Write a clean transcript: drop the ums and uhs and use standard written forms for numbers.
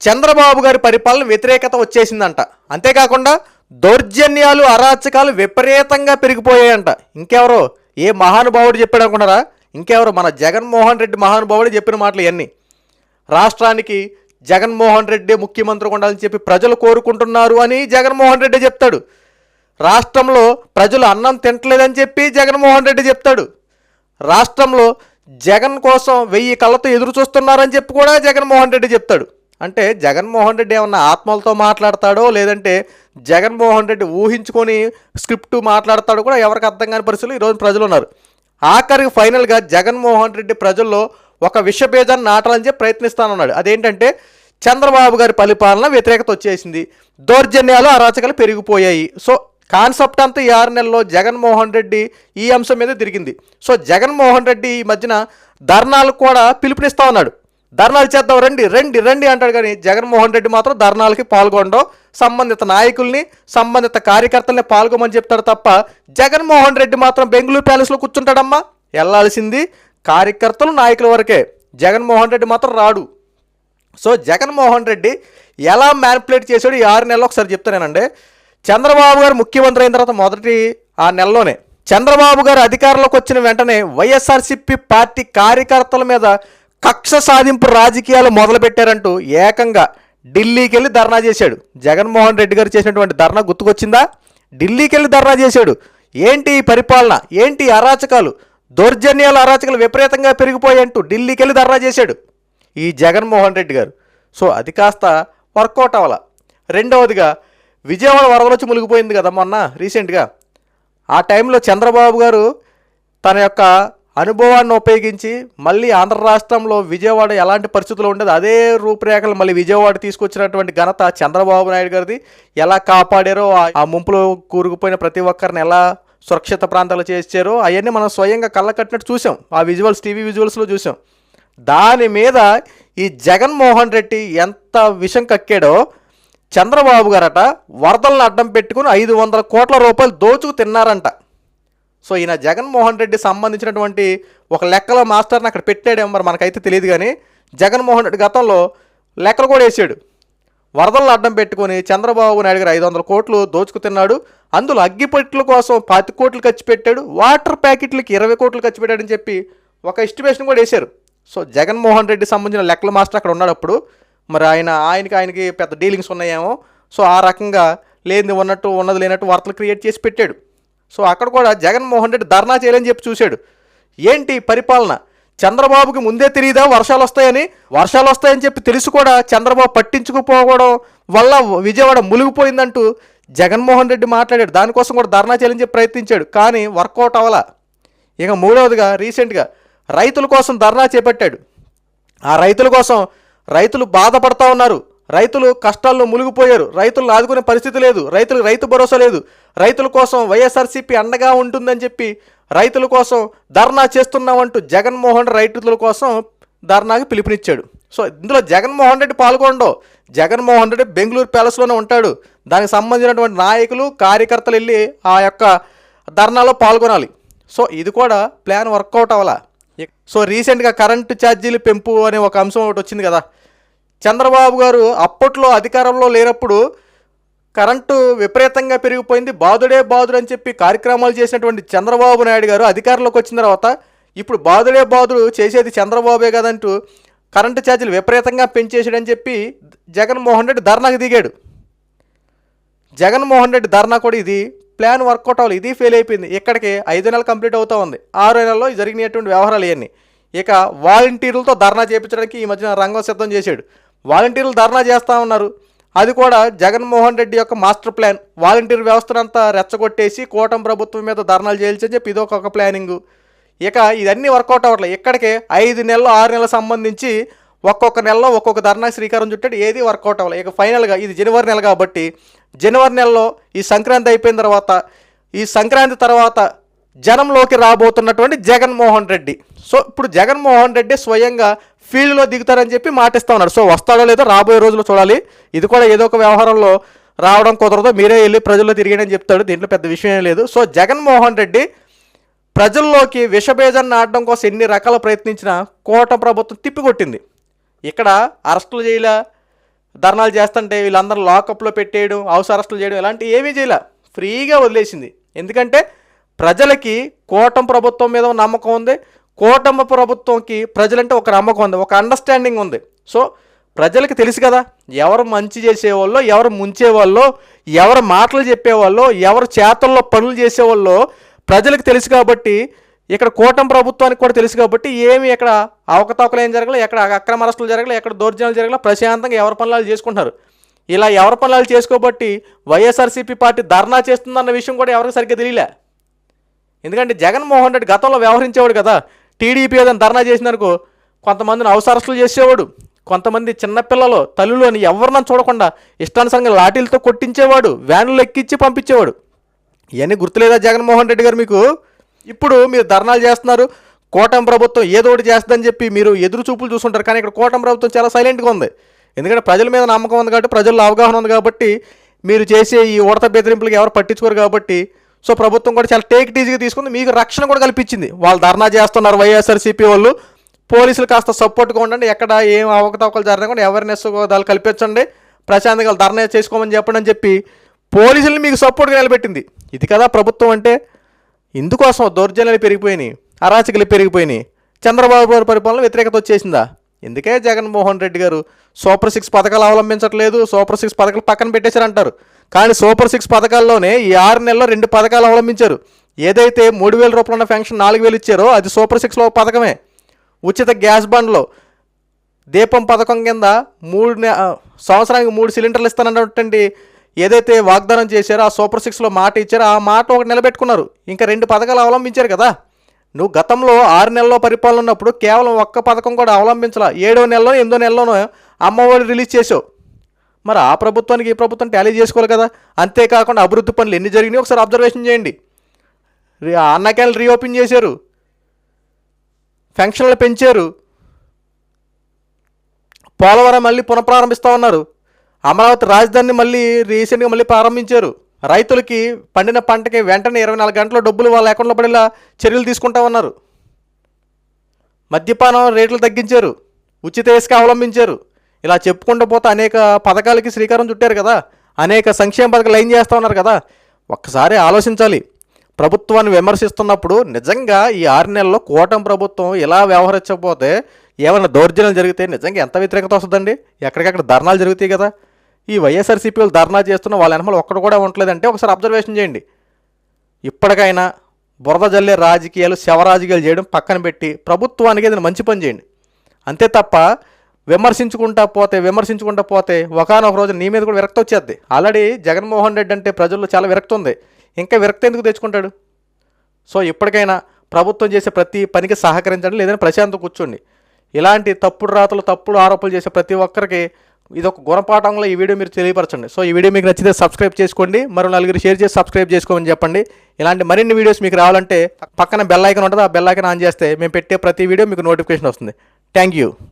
చంద్రబాబు గారి పరిపాలన వ్యతిరేకత వచ్చేసిందంట. అంతేకాకుండా దౌర్జన్యాలు అరాచకాలు విపరీతంగా పెరిగిపోయాయంట. ఇంకెవరో ఏ మహానుభావుడు చెప్పాడు అనుకున్నారా? ఇంకెవరో మన జగన్మోహన్ రెడ్డి మహానుభావుడు చెప్పిన మాటలు ఇవన్నీ. రాష్ట్రానికి జగన్మోహన్ రెడ్డి ముఖ్యమంత్రి ఉండాలని చెప్పి ప్రజలు కోరుకుంటున్నారు అని జగన్మోహన్ రెడ్డి చెప్తాడు. రాష్ట్రంలో ప్రజలు అన్నం తింటలేదని చెప్పి జగన్మోహన్ రెడ్డి చెప్తాడు. రాష్ట్రంలో జగన్ కోసం 1000 కళ్ళతో ఎదురు చూస్తున్నారని చెప్పి కూడా జగన్మోహన్ రెడ్డి చెప్తాడు. అంటే జగన్మోహన్ రెడ్డి ఏమన్నా ఆత్మలతో మాట్లాడతాడో లేదంటే జగన్మోహన్ రెడ్డి ఊహించుకొని స్క్రిప్ట్ మాట్లాడతాడో కూడా ఎవరికి అర్థం కాని పరిస్థితులు ఈరోజు ప్రజలు ఉన్నారు. ఆఖరికి ఫైనల్గా జగన్మోహన్ రెడ్డి ప్రజల్లో ఒక విషబీజాన్ని నాటాలని చెప్పి ప్రయత్నిస్తానన్నాడు. అదేంటంటే చంద్రబాబు గారి పరిపాలన వ్యతిరేకత వచ్చేసింది, దౌర్జన్యాలు అరాచకాలు పెరిగిపోయాయి. సో కాన్సెప్ట్ అంతా ఈ 6 నెలల్లో జగన్మోహన్ రెడ్డి ఈ అంశం మీద తిరిగింది. సో జగన్మోహన్ రెడ్డి ఈ మధ్యన ధర్నాలకు కూడా పిలుపునిస్తా ఉన్నాడు. ధర్నాలు చేద్దాం రండి రండి రండి అంటాడు, కానీ జగన్మోహన్ రెడ్డి మాత్రం ధర్నాలకి పాల్గొనడం, సంబంధిత నాయకుల్ని సంబంధిత కార్యకర్తల్ని పాల్గొమని చెప్తాడు తప్ప జగన్మోహన్ రెడ్డి మాత్రం బెంగళూరు ప్యాలెస్లో కూర్చుంటాడమ్మా. వెళ్ళాల్సింది కార్యకర్తలు నాయకుల వరకే, జగన్మోహన్ రెడ్డి మాత్రం రాడు. సో జగన్మోహన్ రెడ్డి ఎలా మ్యానిపులేట్ చేశాడు ఈ 6 నెలల్లో ఒకసారి చెప్తానేనండి. చంద్రబాబు గారు ముఖ్యమంత్రి అయిన తర్వాత మొదటి ఆ నెలలోనే చంద్రబాబు గారు అధికారంలోకి వచ్చిన వెంటనే వైఎస్ఆర్సీపీ పార్టీ కార్యకర్తల మీద కక్ష సాధింపు రాజకీయాలు మొదలుపెట్టారంటూ ఏకంగా ఢిల్లీకి వెళ్ళి ధర్నా చేశాడు. జగన్మోహన్ రెడ్డి గారు చేసినటువంటి ధర్నా గుర్తుకొచ్చిందా? ఢిల్లీకి వెళ్ళి ధర్నా చేశాడు. ఏంటి పరిపాలన, ఏంటి అరాచకాలు, దౌర్జన్యాలు అరాచకాలు విపరీతంగా పెరిగిపోయాయంటూ ఢిల్లీకి వెళ్ళి ధర్నా చేశాడు ఈ జగన్మోహన్ రెడ్డి గారు. సో అది కాస్త వర్కౌట్ అవ్వాల. రెండవదిగా విజయవాడ వరదలొచ్చి మునిగిపోయింది కదా మొన్న రీసెంట్గా. ఆ టైంలో చంద్రబాబు గారు తన యొక్క అనుభవాన్ని ఉపయోగించి మళ్ళీ ఆంధ్ర రాష్ట్రంలో విజయవాడ ఎలాంటి పరిస్థితుల్లో ఉండేది అదే రూపురేఖలు మళ్ళీ విజయవాడ తీసుకొచ్చినటువంటి ఘనత చంద్రబాబు నాయుడు గారిది. ఎలా కాపాడారో, ఆ ముంపులో కూరుకుపోయిన ప్రతి ఒక్కరిని ఎలా సురక్షిత ప్రాంతాలు చేశారో అవన్నీ మనం స్వయంగా కళ్ళ కట్టినట్టు చూసాం. ఆ విజువల్స్ టీవీ విజువల్స్లో చూసాం. దాని మీద ఈ జగన్మోహన్ రెడ్డి ఎంత విషం కక్కాడో, చంద్రబాబు గారట వరదలను అడ్డం పెట్టుకుని 500 కోట్ల రూపాయలు దోచుకు తిన్నారంట. సో ఈయన జగన్మోహన్ రెడ్డి సంబంధించినటువంటి ఒక లెక్కలో మాస్టర్ని అక్కడ పెట్టాడేమో మరి మనకైతే తెలియదు, కానీ జగన్మోహన్ రెడ్డి గతంలో లెక్కలు కూడా వేసాడు. వరదలను అడ్డం పెట్టుకొని చంద్రబాబు నాయుడు గారు 500 కోట్లు దోచుకు తిన్నాడు. అందులో అగ్గిపెట్ల కోసం 10 కోట్లు ఖర్చు పెట్టాడు, వాటర్ ప్యాకెట్లకి 20 కోట్లు ఖర్చు పెట్టాడని చెప్పి ఒక ఎస్టిమేషన్ కూడా వేశారు. సో జగన్మోహన్ రెడ్డి సంబంధించిన లెక్కల మాస్టర్ అక్కడ ఉన్నాడప్పుడు మరి ఆయనకి పెద్ద డీలింగ్స్ ఉన్నాయేమో. సో ఆ రకంగా లేనిది ఉన్నట్టు ఉన్నది లేనట్టు వార్తలు క్రియేట్ చేసి పెట్టాడు. సో అక్కడ కూడా జగన్మోహన్ రెడ్డి ధర్నా చేయాలని చెప్పి చూశాడు. ఏంటి పరిపాలన, చంద్రబాబుకి ముందే తెలియదా వర్షాలు వస్తాయని చెప్పి తెలుసు కూడా చంద్రబాబు పట్టించుకుపోవడం వల్ల విజయవాడ మునిగిపోయిందంటూ జగన్మోహన్ రెడ్డి మాట్లాడాడు. దానికోసం కూడా ధర్నా చేయాలని చెప్పి ప్రయత్నించాడు, కానీ వర్కౌట్ అవ్వాల. ఇక మూడవదిగా రీసెంట్గా రైతుల కోసం ధర్నా చేపట్టాడు. ఆ రైతుల కోసం రైతులు బాధపడతా ఉన్నారు, రైతులు కష్టాల్లో మునిగిపోయారు, రైతులను ఆదుకునే పరిస్థితి లేదు, రైతులకు రైతు భరోసా లేదు. రైతుల కోసం వైఎస్ఆర్సీపీ అండగా ఉంటుందని చెప్పి రైతుల కోసం ధర్నా చేస్తున్నామంటూ జగన్మోహన్ రైతుల కోసం ధర్నాకి పిలుపునిచ్చాడు. సో ఇందులో జగన్మోహన్ రెడ్డి పాల్గొనడు. జగన్మోహన్ రెడ్డి బెంగళూరు ప్యాలెస్లోనే ఉంటాడు. దానికి సంబంధించినటువంటి నాయకులు కార్యకర్తలు వెళ్ళి ఆ యొక్క ధర్నాలో పాల్గొనాలి. సో ఇది కూడా ప్లాన్ వర్కౌట్ అవ్వాలా. సో రీసెంట్గా కరెంటు ఛార్జీలు పెంపు అనే ఒక అంశం ఒకటి వచ్చింది కదా. చంద్రబాబు గారు అప్పట్లో అధికారంలో లేనప్పుడు కరెంటు విపరీతంగా పెరిగిపోయింది, బాదుడే బాదుడు అని చెప్పి కార్యక్రమాలు చేసినటువంటి చంద్రబాబు నాయుడు గారు అధికారంలోకి వచ్చిన తర్వాత ఇప్పుడు బాదుడే బాదుడు చేసేది చంద్రబాబే కదంటూ కరెంటు ఛార్జీలు విపరీతంగా పెంచేసాడని చెప్పి జగన్మోహన్ రెడ్డి ధర్నాకి దిగాడు. జగన్మోహన్ రెడ్డి ధర్నా కూడా ఇది ప్లాన్ వర్కౌట్ అవ్వాలి, ఇది ఫెయిల్ అయిపోయింది. ఇక్కడికి 5 నెలలు కంప్లీట్ అవుతూ ఉంది. 6 నెలల్లో జరిగినటువంటి వ్యవహారాలు ఇవన్నీ. ఇక వాలంటీర్లతో ధర్నా చేయించడానికి ఈ మధ్యన రంగం సిద్ధం చేశాడు. వాలంటీర్లు ధర్నా చేస్తూ ఉన్నారు. అది కూడా జగన్మోహన్ రెడ్డి యొక్క మాస్టర్ ప్లాన్. వాలంటీర్ వ్యవస్థనంతా రెచ్చగొట్టేసి కూటమి ప్రభుత్వం మీద ధర్నాలు చేయాల్సి చెప్పి ఇదొక ప్లానింగు. ఇక ఇదన్నీ వర్కౌట్ అవ్వట్లేదు. ఇక్కడికే 5 నెలలు 6 నెలలకు సంబంధించి ఒక్కొక్క నెలలో ఒక్కొక్క ధర్నా శ్రీకారం చుట్టాడు, ఏది వర్కౌట్ అవ్వలేదు. ఇక ఫైనల్గా ఇది జనవరి నెల కాబట్టి జనవరి నెలలో ఈ సంక్రాంతి అయిపోయిన తర్వాత ఈ సంక్రాంతి తర్వాత జనంలోకి రాబోతున్నటువంటి జగన్మోహన్ రెడ్డి. సో ఇప్పుడు జగన్మోహన్ రెడ్డి స్వయంగా ఫీల్డ్లో దిగుతారని చెప్పి మాటిస్తూ ఉన్నాడు. సో వస్తాడో లేదో రాబోయే రోజుల్లో చూడాలి. ఇది కూడా ఏదో ఒక వ్యవహారంలో రావడం కుదరదు, మీరే వెళ్ళి ప్రజల్లో తిరిగాడని చెప్తాడు. దీంట్లో పెద్ద విషయం లేదు. సో జగన్మోహన్ రెడ్డి ప్రజల్లోకి విషబీజాన్ని ఆడడం కోసం ఎన్ని రకాల ప్రయత్నించినా కూటమి ప్రభుత్వం తిప్పికొట్టింది. ఇక్కడ అరెస్టులు చేయలే, ధర్నాలు చేస్తుంటే వీళ్ళందరూ లాకప్లో పెట్టేయడం, హౌస్ అరెస్టులు చేయడం ఇలాంటివి ఏమీ చేయలే, ఫ్రీగా వదిలేసింది. ఎందుకంటే ప్రజలకి కూటమి ప్రభుత్వం మీద నమ్మకం ఉంది, కూటమి ప్రభుత్వంకి ప్రజలంటే ఒక నమ్మకం ఉంది, ఒక అండర్స్టాండింగ్ ఉంది. సో ప్రజలకి తెలుసు కదా, ఎవరు మంచి చేసేవాళ్ళో, ఎవరు ముంచేవాళ్ళో, ఎవరు మాటలు చెప్పేవాళ్ళో, ఎవరు చేతల్లో పనులు చేసేవాళ్ళో ప్రజలకు తెలుసు. కాబట్టి ఇక్కడ కూటమి ప్రభుత్వానికి కూడా తెలుసు. కాబట్టి ఏమి ఇక్కడ అవకతవకలు ఏం జరగలేదు, ఎక్కడ అక్రమ అరెస్టులు జరగలేదు, ఎక్కడ దౌర్జన్యాలు జరగలేదు, ప్రశాంతంగా ఎవరి పనులు చేసుకుంటున్నారు. ఇలా ఎవరి పనులు చేసుకోబట్టి వైఎస్ఆర్సీపీ పార్టీ ధర్నా చేస్తుందన్న విషయం కూడా ఎవరికి సరిగ్గా తెలియలే. ఎందుకంటే జగన్మోహన్ రెడ్డి గతంలో వ్యవహరించేవాడు కదా, టీడీపీ ఏదైనా ధర్నా చేసినందుకు కొంతమందిని హౌస్ అరెస్టులు చేసేవాడు, కొంతమంది చిన్నపిల్లలు తల్లులు అని ఎవరినన్నా చూడకుండా ఇష్టానుసారంగా లాఠీలతో కొట్టించేవాడు, వ్యాన్లు ఎక్కించి పంపించేవాడు. ఇవన్నీ గుర్తులేదా జగన్మోహన్ రెడ్డి గారు మీకు? ఇప్పుడు మీరు ధర్నాలు చేస్తున్నారు, కూటమి ప్రభుత్వం ఏదో ఒకటి చేస్తుందని చెప్పి మీరు ఎదురు చూపులు చూస్తుంటారు. కానీ ఇక్కడ కూటమి ప్రభుత్వం చాలా సైలెంట్గా ఉంది. ఎందుకంటే ప్రజల మీద నమ్మకం ఉంది కాబట్టి, ప్రజల్లో అవగాహన ఉంది కాబట్టి, మీరు చేసే ఈ ఉడత బెదిరింపులకు ఎవరు పట్టించుకోరు కాబట్టి, సో ప్రభుత్వం కూడా చాలా టేక్ ఈజీగా తీసుకుంది, మీకు రక్షణ కూడా కల్పించింది. వాళ్ళు ధర్నా చేస్తున్నారు వైఎస్ఆర్సీపీ వాళ్ళు, పోలీసులు కాస్త సపోర్ట్గా ఉండండి, ఎక్కడ ఏం అవకతవకలు జరగకుండా అవేర్నెస్ దాన్ని కల్పించండి, ప్రశాంతంగా ధర్నా చేసుకోమని చెప్పండి అని చెప్పి పోలీసులు మీకు సపోర్ట్గా నిలబెట్టింది. ఇది కదా ప్రభుత్వం అంటే. ఇందుకోసం దౌర్జన్యాలు పెరిగిపోయినాయి, అరాచకలు పెరిగిపోయినాయి, చంద్రబాబు గారి పరిపాలన వ్యతిరేకత వచ్చేసిందా? ఎందుకే జగన్మోహన్ రెడ్డి గారు సూపర్ 6 పథకాలు అవలంబించట్లేదు, సూపర్ 6 పథకాలు పక్కన పెట్టేశారంటారు. కానీ సూపర్ 6 పథకాల్లోనే ఈ 6 నెలల్లో 2 పథకాలు అవలంబించారు. ఏదైతే 3,000 రూపాయల ఉన్న పెన్షన్ 4,000 ఇచ్చారో అది సూపర్ 6లో పథకమే. ఉచిత గ్యాస్ బండ్లో దీపం పథకం కింద సంవత్సరానికి 3 సిలిండర్లు ఇస్తానన్నటువంటి ఏదైతే వాగ్దానం చేశారో ఆ సూపర్ 6లో మాట ఇచ్చారో ఆ మాట ఒకటి నిలబెట్టుకున్నారు. ఇంకా 2 పథకాలు అవలంబించారు కదా. నువ్వు గతంలో 6 నెలల్లో పరిపాలన ఉన్నప్పుడు కేవలం ఒక్క పథకం కూడా అవలంబించాల, 7వ నెలలో 8వ నెలలోనో అమ్మఒడి రిలీజ్ చేసావు. మరి ఆ ప్రభుత్వానికి ఈ ప్రభుత్వం టాలీ చేసుకోవాలి కదా. అంతేకాకుండా అభివృద్ధి పనులు ఎన్ని జరిగినాయి ఒకసారి అబ్జర్వేషన్ చేయండి. అన్నకేళ్ళు రీఓపెన్ చేశారు, పెన్షన్లు పెంచారు, పోలవరం మళ్ళీ పునఃప్రారంభిస్తూ ఉన్నారు, అమరావతి రాజధానిని మళ్ళీ రీసెంట్గా మళ్ళీ ప్రారంభించారు, రైతులకి పండిన పంటకి వెంటనే 24 గంటల డబ్బులు వాళ్ళ అకౌంట్లో పడేలా చర్యలు తీసుకుంటా ఉన్నారు, మద్యపానం రేట్లు తగ్గించారు, ఉచిత ఇసుక అవలంబించారు. ఇలా చెప్పుకుంటూ పోతే అనేక పథకాలకి శ్రీకారం చుట్టారు కదా, అనేక సంక్షేమ పథకాలు ఏం చేస్తూ ఉన్నారు కదా. ఒక్కసారి ఆలోచించాలి. ప్రభుత్వాన్ని విమర్శిస్తున్నప్పుడు నిజంగా ఈ 6 నెలల్లో కూటమి ప్రభుత్వం ఇలా వ్యవహరించకపోతే, ఏమైనా దౌర్జన్యాలు జరిగితే నిజంగా ఎంత వ్యతిరేకత వస్తుందండి. ఎక్కడికక్కడ ధర్నాలు జరుగుతాయి కదా. ఈ వైఎస్ఆర్సీపీ వాళ్ళు ధర్నా చేస్తున్న వాళ్ళ వెనకాల ఒక్కడు కూడా ఉండలేదంటే ఒకసారి అబ్జర్వేషన్ చేయండి. ఇప్పటికైనా బురద జల్లే రాజకీయాలు, శవ రాజకీయాలు చేయడం పక్కన పెట్టి ప్రభుత్వానికి ఏదైనా మంచి పని చేయండి. అంతే తప్ప విమర్శించుకుంటా పోతే ఒకనొక రోజు నీ మీద కూడా విరక్తి వచ్చేద్ది. ఆల్రెడీ జగన్మోహన్ రెడ్డి అంటే ప్రజల్లో చాలా విరక్తి ఉంది, ఇంకా విరక్తి ఎందుకు తెచ్చుకుంటాడు? సో ఇప్పటికైనా ప్రభుత్వం చేసే ప్రతి పనికి సహకరించండి, లేదంటే ప్రశాంతం కూర్చోండి. ఇలాంటి తప్పుడు రాతలు, తప్పుడు ఆరోపణలు చేసే ప్రతి ఒక్కరికి ఇదొక గుణపాఠంలో ఈ వీడియో మీరు తెలియపరచండి. సో ఈ వీడియో మీకు నచ్చితే సబ్స్క్రైబ్ చేసుకోండి, మరో 4 షేర్ చేసి సబ్స్క్రైబ్ చేసుకోమని చెప్పండి. ఇలాంటి మరిన్ని వీడియోస్ మీకు రావాలంటే పక్కన బెల్ ఐకాన్ ఉంటుంది, ఆ బెల్ ఐకాన్ ఆన్ చేస్తే మేము పెట్టే ప్రతి వీడియో మీకు నోటిఫికేషన్ వస్తుంది. Thank you.